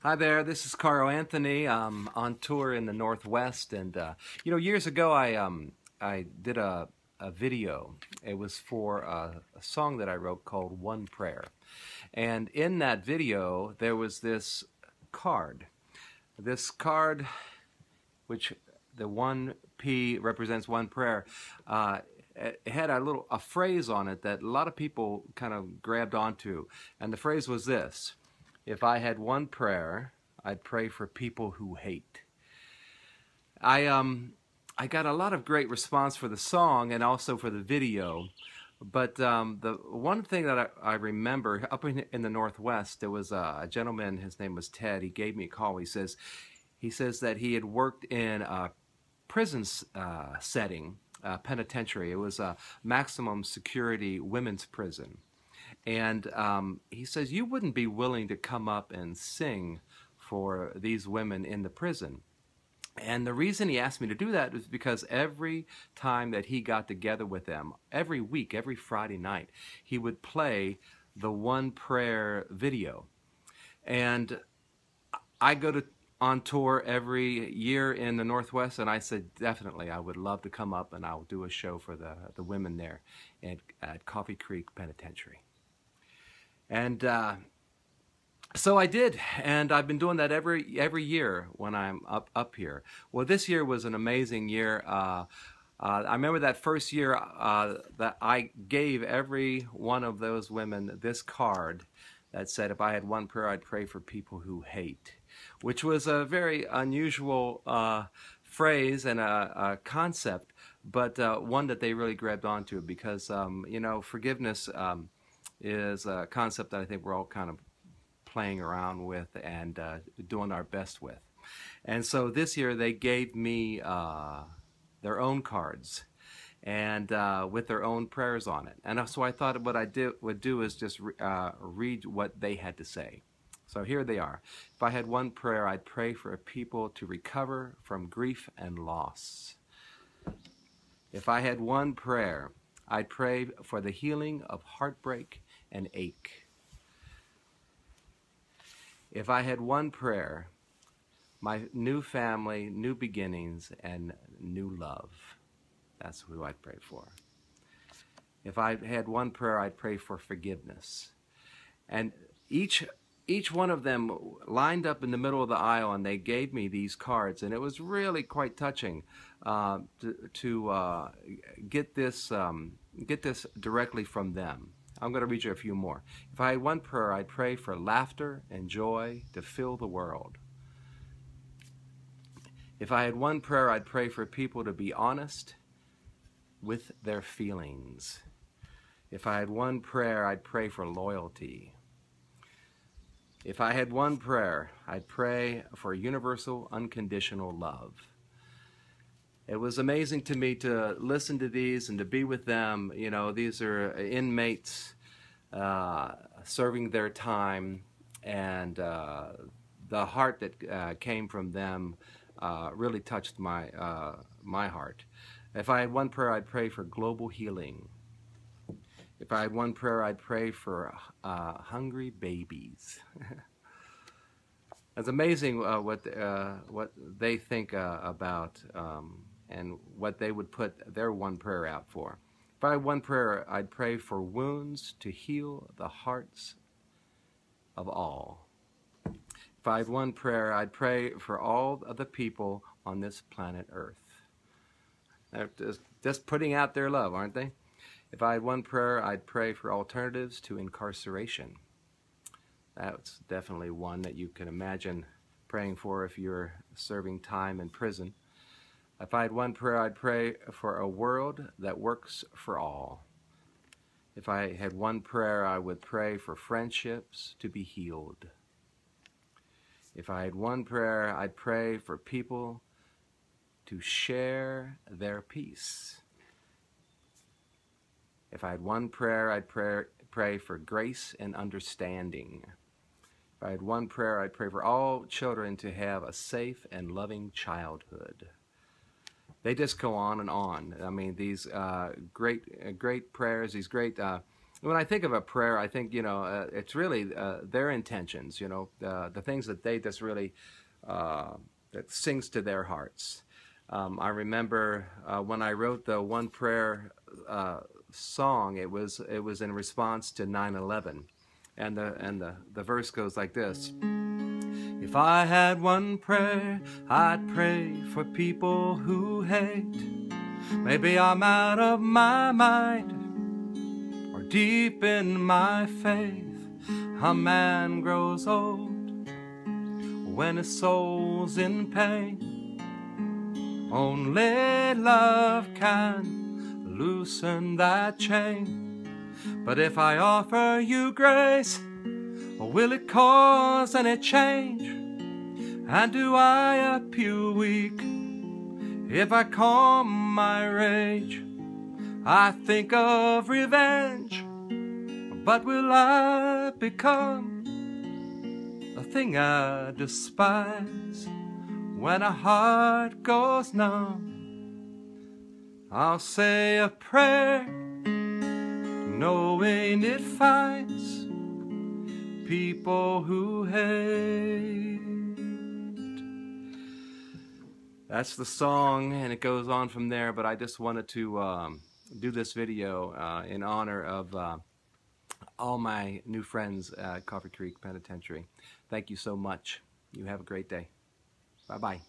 Hi there, this is Karl Anthony. I'm on tour in the Northwest, and years ago I did a video. It was for a song that I wrote called One Prayer, and in that video there was this card. This card, which the 1P represents one prayer. It had a phrase on it that a lot of people kind of grabbed onto, and the phrase was this: if I had one prayer, I'd pray for people who hate. I got a lot of great response for the song and also for the video, but the one thing that I remember up in the Northwest, there was a gentleman. His name was Ted. He gave me a call. He says that he had worked in a prison setting, penitentiary. It was a maximum security women's prison. And he says, you wouldn't be willing to come up and sing for these women in the prison. And the reason he asked me to do that was because every time that he got together with them, every week, every Friday night, he would play the One Prayer video. And I go on tour every year in the Northwest, and I said, definitely, I would love to come up and I'll do a show for the women there at Coffee Creek Penitentiary. And so I did, and I've been doing that every year when I'm up here. Well, this year was an amazing year. I remember that first year that I gave every one of those women this card that said, if I had one prayer, I'd pray for people who hate, which was a very unusual phrase and a concept, but one that they really grabbed onto because, forgiveness is a concept that I think we're all kind of playing around with and doing our best with. And so this year they gave me their own cards and with their own prayers on it. And so I thought what I would do is just read what they had to say. So here they are. If I had one prayer, I'd pray for people to recover from grief and loss. If I had one prayer, I'd pray for the healing of heartbreak and ache. If I had one prayer, my new family, new beginnings, and new love. That's who I'd pray for. If I had one prayer, I'd pray for forgiveness. And each one of them lined up in the middle of the aisle, and they gave me these cards, and it was really quite touching to get this directly from them. I'm going to read you a few more. If I had one prayer, I'd pray for laughter and joy to fill the world. If I had one prayer, I'd pray for people to be honest with their feelings. If I had one prayer, I'd pray for loyalty. If I had one prayer, I'd pray for universal, unconditional love. It was amazing to me to listen to these and to be with them. You know, these are inmates serving their time, and the heart that came from them really touched my heart. If I had one prayer, I'd pray for global healing. If I had one prayer, I'd pray for hungry babies. It's amazing what they think about and what they would put their one prayer out for. If I had one prayer, I'd pray for wounds to heal the hearts of all. If I had one prayer, I'd pray for all of the people on this planet Earth. They're just putting out their love, aren't they? If I had one prayer, I'd pray for alternatives to incarceration. That's definitely one that you can imagine praying for if you're serving time in prison. If I had one prayer, I'd pray for a world that works for all. If I had one prayer, I would pray for friendships to be healed. If I had one prayer, I'd pray for people to share their peace. If I had one prayer, I'd pray for grace and understanding. If I had one prayer, I'd pray for all children to have a safe and loving childhood. They just go on and on. I mean, these great prayers, these great when I think of a prayer, I think, it's really their intentions, the things that they just really, that sings to their hearts. I remember when I wrote the One Prayer song, it was in response to 9/11, and the verse goes like this: If I had one prayer, I'd pray for people who hate. Maybe I'm out of my mind or deep in my faith. A man grows old when his soul's in pain. Only love can loosen that chain. But if I offer you grace, will it cause any change? And do I appear weak if I calm my rage? I think of revenge, but will I become a thing I despise? When a heart goes numb, I'll say a prayer, knowing it finds people who hate. That's the song, and it goes on from there, but I just wanted to do this video in honor of all my new friends at Coffee Creek Penitentiary. Thank you so much. You have a great day. Bye-bye.